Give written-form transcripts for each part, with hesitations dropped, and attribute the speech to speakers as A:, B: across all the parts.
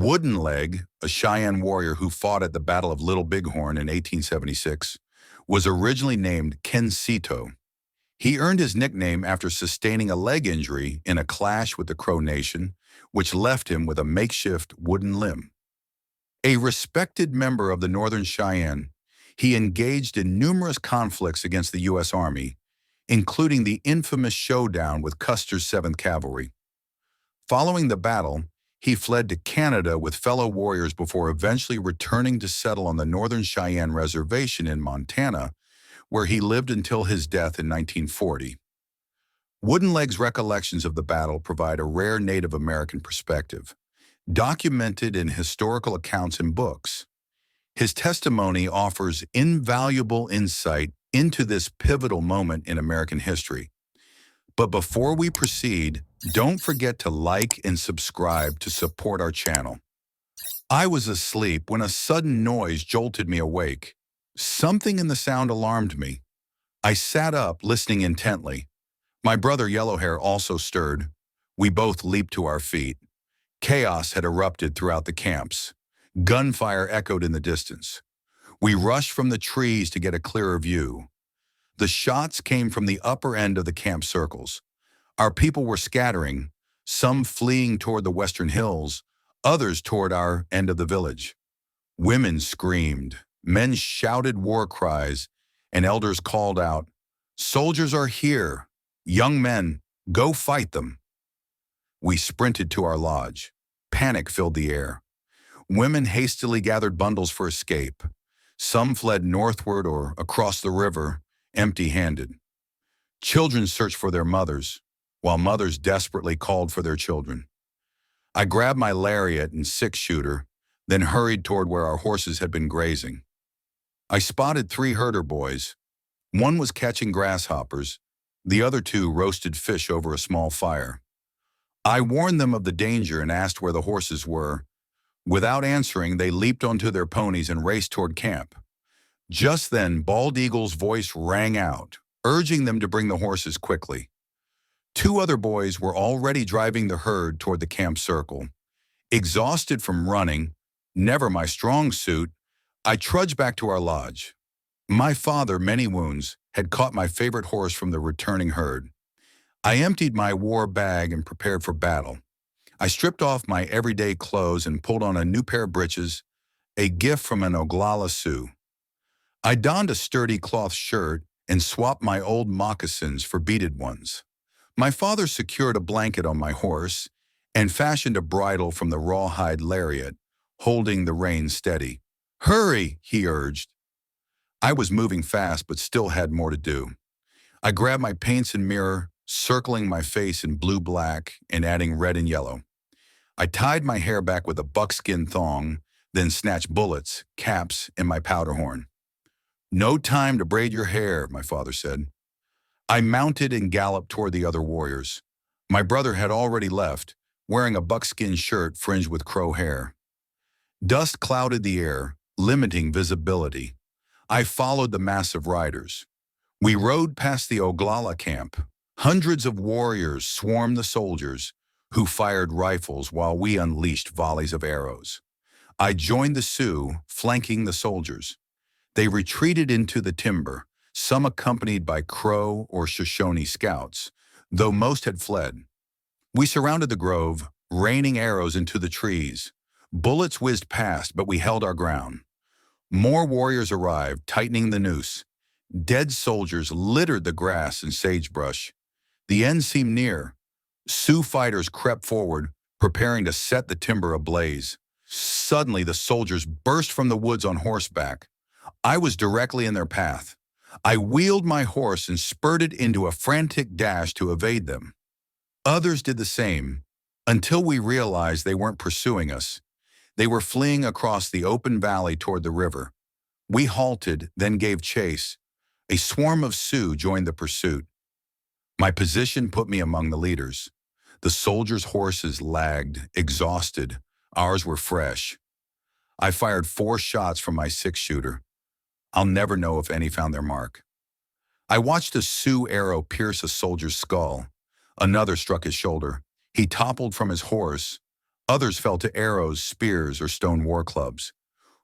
A: Wooden Leg, a Cheyenne warrior who fought at the Battle of Little Bighorn in 1876, was originally named Kencito. He earned his nickname after sustaining a leg injury in a clash with the Crow Nation, which left him with a makeshift wooden limb. A respected member of the Northern Cheyenne, he engaged in numerous conflicts against the U.S. Army, including the infamous showdown with Custer's 7th Cavalry. Following the battle, he fled to Canada with fellow warriors before eventually returning to settle on the Northern Cheyenne Reservation in Montana, where he lived until his death in 1940. Wooden Leg's recollections of the battle provide a rare Native American perspective, documented in historical accounts and books. His testimony offers invaluable insight into this pivotal moment in American history. But before we proceed, don't forget to like and subscribe to support our channel. I was asleep when a sudden noise jolted me awake. Something in the sound alarmed me. I sat up, listening intently. My brother Yellowhair also stirred. We both leaped to our feet. Chaos had erupted throughout the camps. Gunfire echoed in the distance. We rushed from the trees to get a clearer view. The shots came from the upper end of the camp circles. Our people were scattering, some fleeing toward the western hills, others toward our end of the village. Women screamed, men shouted war cries, and elders called out, "Soldiers are here! Young men, go fight them!" We sprinted to our lodge. Panic filled the air. Women hastily gathered bundles for escape. Some fled northward or across the river, empty-handed. Children searched for their mothers, while mothers desperately called for their children. I grabbed my lariat and six-shooter, then hurried toward where our horses had been grazing. I spotted 3 herder boys. One was catching grasshoppers, the other 2 roasted fish over a small fire. I warned them of the danger and asked where the horses were. Without answering, they leaped onto their ponies and raced toward camp. Just then, Bald Eagle's voice rang out, urging them to bring the horses quickly. 2 other boys were already driving the herd toward the camp circle. Exhausted from running, never my strong suit, I trudged back to our lodge. My father, many wounds, had caught my favorite horse from the returning herd. I emptied my war bag and prepared for battle. I stripped off my everyday clothes and pulled on a new pair of breeches, a gift from an Oglala Sioux. I donned a sturdy cloth shirt and swapped my old moccasins for beaded ones. My father secured a blanket on my horse and fashioned a bridle from the rawhide lariat, holding the reins steady. "Hurry," he urged. I was moving fast but still had more to do. I grabbed my paints and mirror, circling my face in blue-black and adding red and yellow. I tied my hair back with a buckskin thong, then snatched bullets, caps, and my powder horn. "No time to braid your hair," my father said. I mounted and galloped toward the other warriors. My brother had already left, wearing a buckskin shirt fringed with crow hair. Dust clouded the air, limiting visibility. I followed the mass of riders. We rode past the Oglala camp. Hundreds of warriors swarmed the soldiers, who fired rifles while we unleashed volleys of arrows. I joined the Sioux, flanking the soldiers. They retreated into the timber, some accompanied by Crow or Shoshone scouts, though most had fled. We surrounded the grove, raining arrows into the trees. Bullets whizzed past, but we held our ground. More warriors arrived, tightening the noose. Dead soldiers littered the grass and sagebrush. The end seemed near. Sioux fighters crept forward, preparing to set the timber ablaze. Suddenly, the soldiers burst from the woods on horseback. I was directly in their path. I wheeled my horse and spurted into a frantic dash to evade them. Others did the same, until we realized they weren't pursuing us. They were fleeing across the open valley toward the river. We halted, then gave chase. A swarm of Sioux joined the pursuit. My position put me among the leaders. The soldiers' horses lagged, exhausted. Ours were fresh. I fired 4 shots from my 6-shooter. I'll never know if any found their mark. I watched a Sioux arrow pierce a soldier's skull. Another struck his shoulder. He toppled from his horse. Others fell to arrows, spears, or stone war clubs.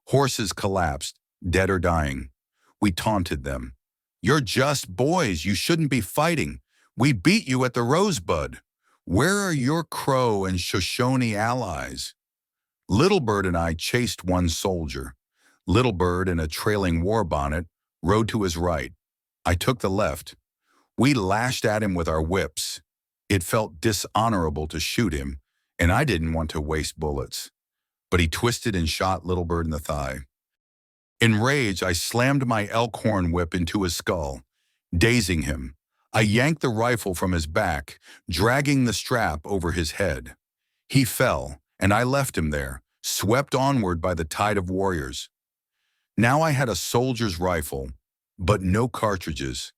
A: Horses collapsed, dead or dying. We taunted them. "You're just boys. You shouldn't be fighting. We beat you at the Rosebud. Where are your Crow and Shoshone allies?" Little Bird and I chased one soldier. Little Bird, in a trailing war bonnet, rode to his right. I took the left. We lashed at him with our whips. It felt dishonorable to shoot him, and I didn't want to waste bullets. But he twisted and shot Little Bird in the thigh. In rage, I slammed my elkhorn whip into his skull, dazing him. I yanked the rifle from his back, dragging the strap over his head. He fell, and I left him there, swept onward by the tide of warriors. Now I had a soldier's rifle, but no cartridges.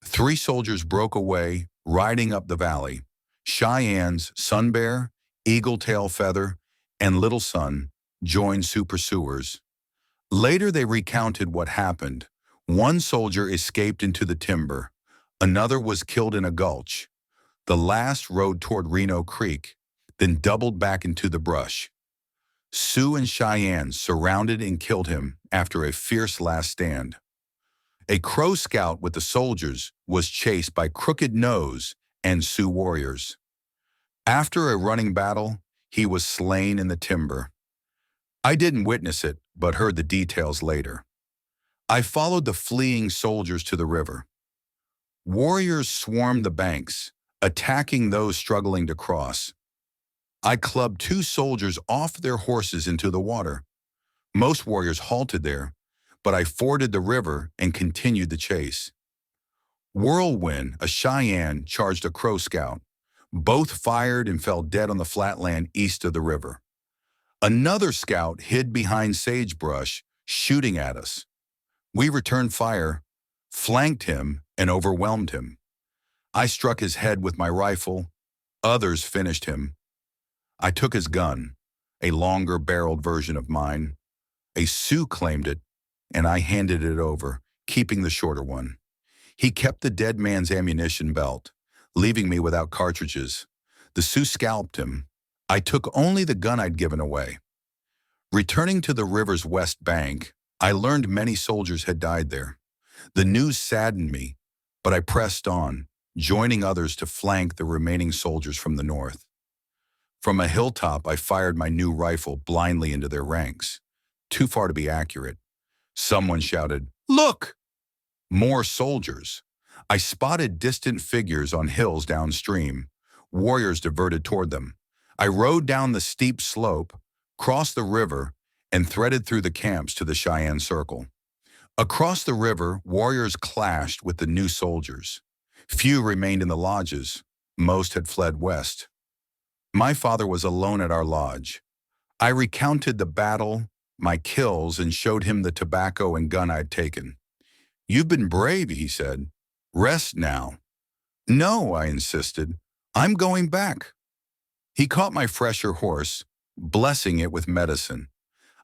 A: 3 soldiers broke away, riding up the valley. Cheyenne's Sun Bear, Eagle Tail Feather, and Little Sun joined Sioux pursuers. Later they recounted what happened. One soldier escaped into the timber. Another was killed in a gulch. The last rode toward Reno Creek, then doubled back into the brush. Sioux and Cheyenne surrounded and killed him after a fierce last stand. A Crow scout with the soldiers was chased by Crooked Nose and Sioux warriors. After a running battle, he was slain in the timber. I didn't witness it, but heard the details later. I followed the fleeing soldiers to the river. Warriors swarmed the banks, attacking those struggling to cross. I clubbed 2 soldiers off their horses into the water. Most warriors halted there, but I forded the river and continued the chase. Whirlwind, a Cheyenne, charged a Crow scout. Both fired and fell dead on the flatland east of the river. Another scout hid behind sagebrush, shooting at us. We returned fire, flanked him, and overwhelmed him. I struck his head with my rifle. Others finished him. I took his gun, a longer-barreled version of mine. A Sioux claimed it, and I handed it over, keeping the shorter one. He kept the dead man's ammunition belt, leaving me without cartridges. The Sioux scalped him. I took only the gun I'd given away. Returning to the river's west bank, I learned many soldiers had died there. The news saddened me, but I pressed on, joining others to flank the remaining soldiers from the north. From a hilltop, I fired my new rifle blindly into their ranks. Too far to be accurate. Someone shouted, "Look!" More soldiers. I spotted distant figures on hills downstream. Warriors diverted toward them. I rode down the steep slope, crossed the river, and threaded through the camps to the Cheyenne Circle. Across the river, warriors clashed with the new soldiers. Few remained in the lodges. Most had fled west. My father was alone at our lodge. I recounted the battle, my kills, and showed him the tobacco and gun I'd taken. "You've been brave," he said. "Rest now." "No," I insisted. "I'm going back." He caught my fresher horse, blessing it with medicine.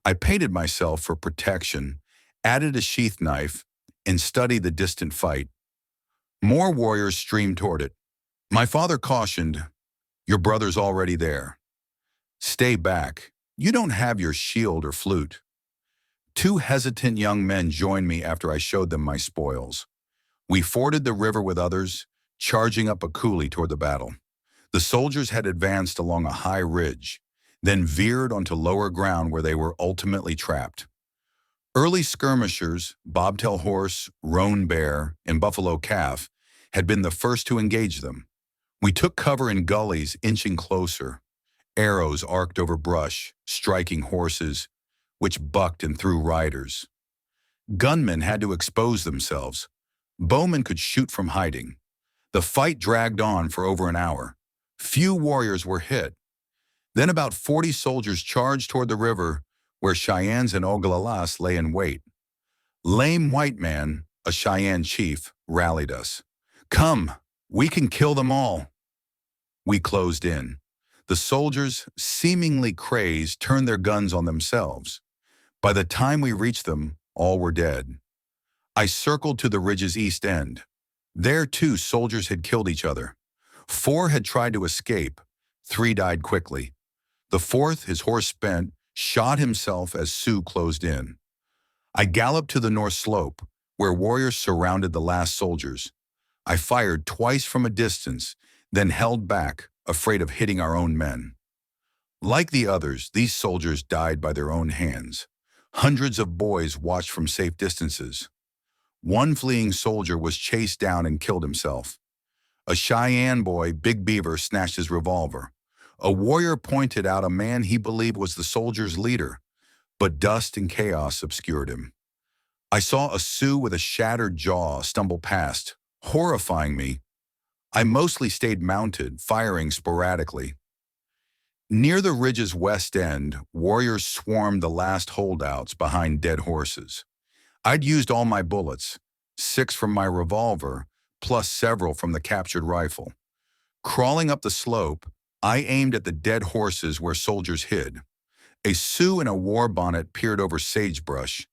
A: I painted myself for protection, added a sheath knife, and studied the distant fight. More warriors streamed toward it. My father cautioned, "Your brother's already there. Stay back. You don't have your shield or flute." 2 hesitant young men joined me after I showed them my spoils. We forded the river with others, charging up a coulee toward the battle. The soldiers had advanced along a high ridge, then veered onto lower ground where they were ultimately trapped. Early skirmishers, bobtail horse, roan bear, and buffalo calf, had been the first to engage them. We took cover in gullies, inching closer. Arrows arced over brush, striking horses, which bucked and threw riders. Gunmen had to expose themselves. Bowmen could shoot from hiding. The fight dragged on for over an hour. Few warriors were hit. Then about 40 soldiers charged toward the river, where Cheyennes and Oglalas lay in wait. Lame White Man, a Cheyenne chief, rallied us. "Come, we can kill them all." We closed in. The soldiers, seemingly crazed, turned their guns on themselves. By the time we reached them, all were dead. I circled to the ridge's east end. There, too, soldiers had killed each other. 4 had tried to escape. 3 died quickly. The fourth, his horse spent, shot himself as Sioux closed in. I galloped to the north slope, where warriors surrounded the last soldiers. I fired twice from a distance, then held back, afraid of hitting our own men. Like the others, these soldiers died by their own hands. Hundreds of boys watched from safe distances. One fleeing soldier was chased down and killed himself. A Cheyenne boy, Big Beaver, snatched his revolver. A warrior pointed out a man he believed was the soldiers' leader, but dust and chaos obscured him. I saw a Sioux with a shattered jaw stumble past, horrifying me. I mostly stayed mounted, firing sporadically. Near the ridge's west end, warriors swarmed the last holdouts behind dead horses. I'd used all my bullets, 6 from my revolver, plus several from the captured rifle. Crawling up the slope, I aimed at the dead horses where soldiers hid. A Sioux in a war bonnet peered over sagebrush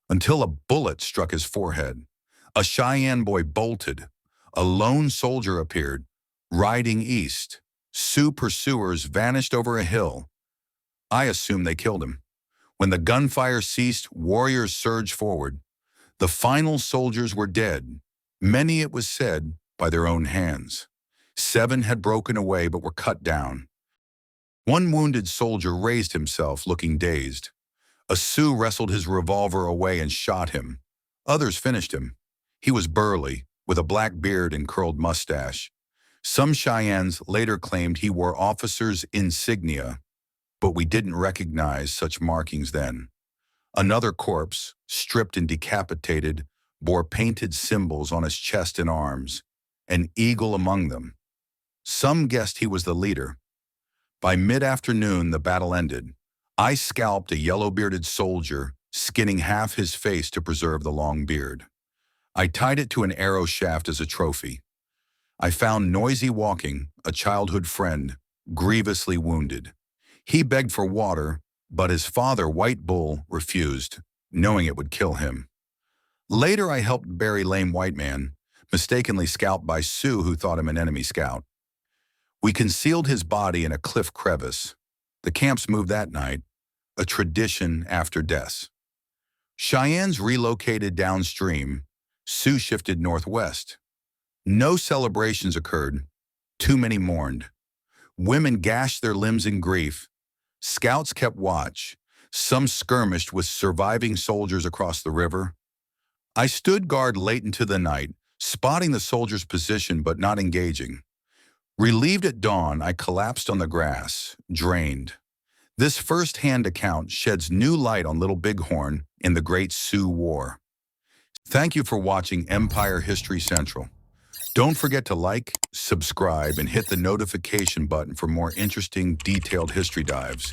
A: until a bullet struck his forehead. A Cheyenne boy bolted. A lone soldier appeared, riding east. Sioux pursuers vanished over a hill. I assumed they killed him. When the gunfire ceased, warriors surged forward. The final soldiers were dead, many, it was said, by their own hands. 7 had broken away but were cut down. One wounded soldier raised himself, looking dazed. A Sioux wrestled his revolver away and shot him. Others finished him. He was burly, with a black beard and curled mustache. Some Cheyennes later claimed he wore officers' insignia, but we didn't recognize such markings then. Another corpse, stripped and decapitated, bore painted symbols on his chest and arms, an eagle among them. Some guessed he was the leader. By mid-afternoon, the battle ended. I scalped a yellow-bearded soldier, skinning half his face to preserve the long beard. I tied it to an arrow shaft as a trophy. I found Noisy walking, a childhood friend, grievously wounded. He begged for water, but his father, White Bull, refused, knowing it would kill him. Later, I helped bury Lame White Man, mistakenly scalped by Sioux who thought him an enemy scout. We concealed his body in a cliff crevice. The camps moved that night, a tradition after deaths. Cheyennes relocated downstream. Sioux shifted northwest. No celebrations occurred. Too many mourned. Women gashed their limbs in grief. Scouts kept watch. Some skirmished with surviving soldiers across the river. I stood guard late into the night, spotting the soldiers' position but not engaging. Relieved at dawn, I collapsed on the grass, drained. This first-hand account sheds new light on Little Bighorn in the Great Sioux War. Thank you for watching Empire History Central. Don't forget to like, subscribe, and hit the notification button for more interesting, detailed history dives.